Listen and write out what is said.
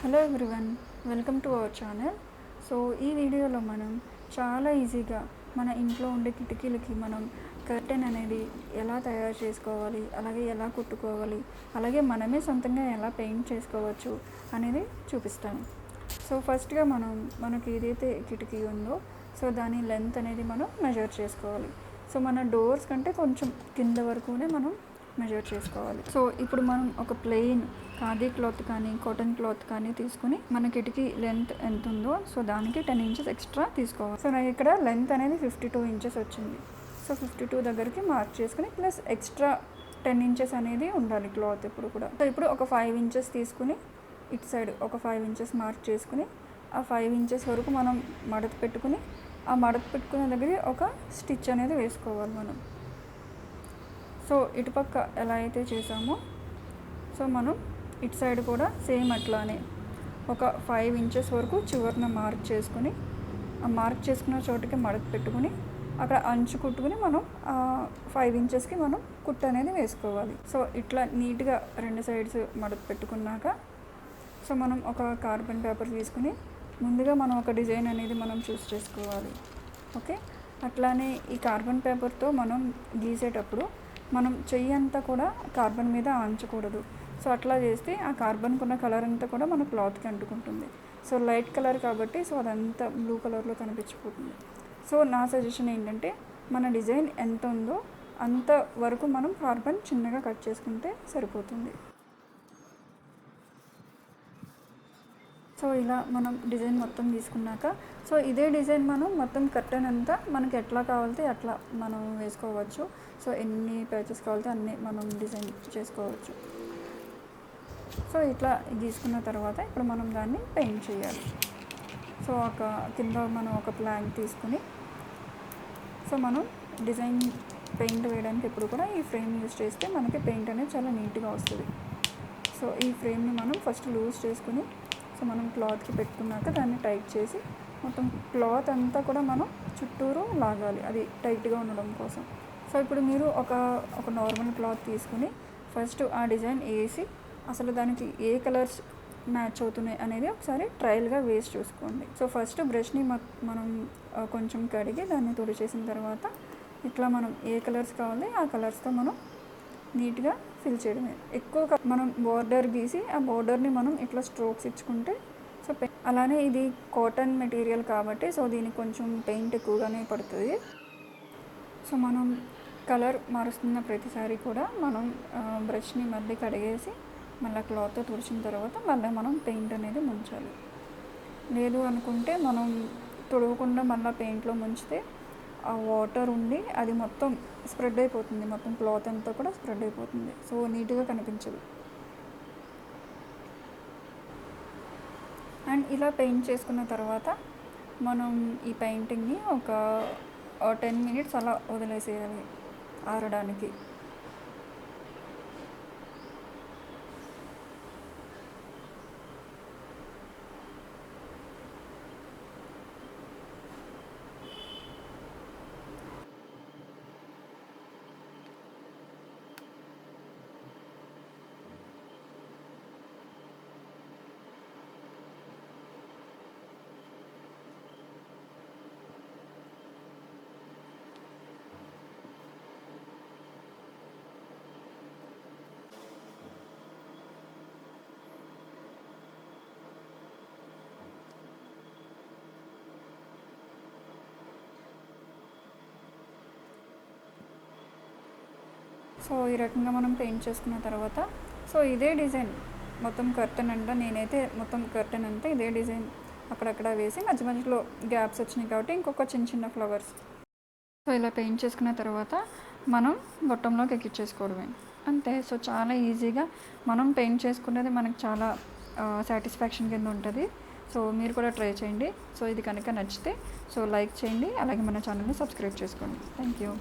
Hello everyone, welcome to our channel. So ఈ వీడియోలో మనం చాలా ఈజీగా మన ఇంట్లో ఉండే కిటికీలకి మనం కర్టెన్ అనేది ఎలా తయారు చేసుకోవాలి, అలాగే ఎలా కుట్టుకోవాలి, అలాగే మనమే సొంతంగా ఎలా పెయింట్ చేసుకోవచ్చు అనేది చూపిస్తాను. సో ఫస్ట్గా మనకి ఏదైతే కిటికీ ఉందో సో దాని లెంత్ అనేది మనం మెజర్ చేసుకోవాలి. సో మన డోర్స్ కంటే కొంచెం కింద వరకునే మనం మెజర్ చేసుకోవాలి. సో ఇప్పుడు మనం ఒక ప్లెయిన్ ఖాదీ క్లాత్ కానీ కాటన్ క్లాత్ కానీ తీసుకుని మన కిటికీ లెంత్ ఎంత ఉందో సో దానికి 10 ఇంచెస్ ఎక్స్ట్రా తీసుకోవాలి. సో నాకు ఇక్కడ లెంత్ అనేది 52 ఇంచెస్ వచ్చింది. సో 52 దగ్గరికి మార్క్ చేసుకుని ప్లస్ ఎక్స్ట్రా 10 ఇంచెస్ అనేది ఉండాలి క్లాత్ ఎప్పుడు కూడా. సో ఇప్పుడు ఒక 5 ఇంచెస్ తీసుకుని ఇటు సైడ్ ఒక 5 ఇంచెస్ మార్క్ చేసుకుని ఆ 5 ఇంచెస్ వరకు మనం మడత పెట్టుకుని ఆ మడత పెట్టుకునే దగ్గర ఒక స్టిచ్ అనేది వేసుకోవాలి మనం. సో ఇటుపక్క ఎలా అయితే చేసామో సో మనం ఇటు సైడ్ కూడా సేమ్ అట్లానే ఒక 5 ఇంచెస్ వరకు చివరిన మార్క్ చేసుకుని ఆ మార్క్ చేసుకున్న చోటుకి మడత పెట్టుకుని అక్కడ అంచు కుట్టుకుని మనం 5 ఇంచెస్కి మనం కుట్టు అనేది వేసుకోవాలి. సో ఇట్లా నీట్గా 2 సైడ్స్ మడత పెట్టుకున్నాక సో మనం ఒక కార్బన్ పేపర్ తీసుకుని ముందుగా మనం ఒక డిజైన్ అనేది మనం చూస్ చేసుకోవాలి. ఓకే, అట్లానే ఈ కార్బన్ పేపర్తో మనం గీసేటప్పుడు మనం చెయ్యి అంతా కూడా కార్బన్ మీద ఆంచకూడదు. సో అట్లా చేస్తే ఆ కార్బన్కి ఉన్న కలర్ అంతా కూడా మన క్లాత్కి అంటుకుంటుంది. సో లైట్ కలర్ కాబట్టి సో అదంతా బ్లూ కలర్లో కనిపించిపోతుంది. సో నా సజెషన్ ఏంటంటే మన డిజైన్ ఎంత ఉందో అంత వరకు మనం కార్బన్ చిన్నగా కట్ చేసుకుంటే సరిపోతుంది. సో ఇలా మనం డిజైన్ మొత్తం తీసుకున్నాక సో ఇదే డిజైన్ మనం మొత్తం కర్టెన్ అంతా మనకి ఎట్లా కావాలితే అట్లా మనం వేసుకోవచ్చు. సో ఎన్ని ప్యాచెస్ కావాలితే అన్నీ మనం డిజైన్ చేసుకోవచ్చు. సో ఇట్లా గీసుకున్న తర్వాత ఇప్పుడు మనం దాన్ని పెయింట్ చేయాలి. సో కింద మనం ఒక ప్లాంక్ తీసుకుని సో మనం డిజైన్ పెయింట్ వేయడానికి ఎప్పుడు కూడా ఈ ఫ్రేమ్ యూజ్ చేస్తే మనకి పెయింట్ అనేది చాలా నీట్గా వస్తుంది. సో ఈ ఫ్రేమ్ని మనం ఫస్ట్ లూజ్ చేసుకుని సో మనం క్లాత్కి పెట్టుకున్నాక దాన్ని టైట్ చేసి మొత్తం క్లాత్ అంతా కూడా మనం చుట్టూరు లాగాలి, అది టైట్గా ఉండడం కోసం. సో ఇప్పుడు మీరు ఒక నార్మల్ క్లాత్ తీసుకుని ఫస్ట్ ఆ డిజైన్ వేసి అసలు దానికి ఏ కలర్స్ మ్యాచ్ అవుతున్నాయి అనేది ఒకసారి ట్రయల్గా వేసి చూసుకోండి. సో ఫస్ట్ బ్రష్ని మనం కొంచెం కడిగి దాన్ని తుడిచేసిన తర్వాత ఇట్లా మనం ఏ కలర్స్ కావాలి ఆ కలర్స్తో మనం నీట్గా ఫిల్ చేయడమే. ఎక్కువ మనం బోర్డర్ గీసి ఆ బోర్డర్ని మనం ఇట్లా స్ట్రోక్స్ ఇచ్చుకుంటే సో అలానే ఇది కాటన్ మెటీరియల్ కాబట్టి సో దీనికి కొంచెం పెయింట్ ఎక్కువగానే పడుతుంది. సో మనం కలర్ మారుస్తున్న ప్రతిసారి కూడా మనం బ్రష్ని మళ్ళీ కడిగేసి మళ్ళీ క్లాత్తో తుడిచిన తర్వాత మళ్ళీ మనం పెయింట్ అనేది ముంచాలి. లేదు అనుకుంటే మనం తుడవకుండా మళ్ళీ పెయింట్లో ముంచితే ఆ వాటర్ ఉండి అది మొత్తం స్ప్రెడ్ అయిపోతుంది, మొత్తం క్లాత్ అంతా కూడా స్ప్రెడ్ అయిపోతుంది. సో నీట్గా కనిపించదు. అండ్ ఇలా పెయింట్ చేసుకున్న తర్వాత మనం ఈ పెయింటింగ్ని ఒక 10 మినిట్స్ అలా వదిలేసేయాలి ఆరడానికి. సో ఈ రకంగా మనం పెయింట్ చేసుకున్న తర్వాత సో ఇదే డిజైన్ మొత్తం కర్టెన్ అంతా నేనైతే మొత్తం కర్టెన్ అంతా ఇదే డిజైన్ అక్కడక్కడ వేసి మధ్య మధ్యలో గ్యాప్స్ వచ్చినాయి కాబట్టి ఇంకొక చిన్న చిన్న ఫ్లవర్స్. సో ఇలా పెయింట్ చేసుకున్న తర్వాత మనం గొట్టంలోకి ఎక్కించేసుకోవడమే అంతే. సో చాలా ఈజీగా మనం పెయింట్ చేసుకునేది మనకు చాలా సాటిస్ఫాక్షన్ కింద ఉంటుంది. సో మీరు కూడా ట్రై చేయండి. సో ఇది కనుక నచ్చితే సో లైక్ చేయండి, అలాగే మన ఛానల్ని సబ్స్క్రైబ్ చేసుకోండి. Thank you.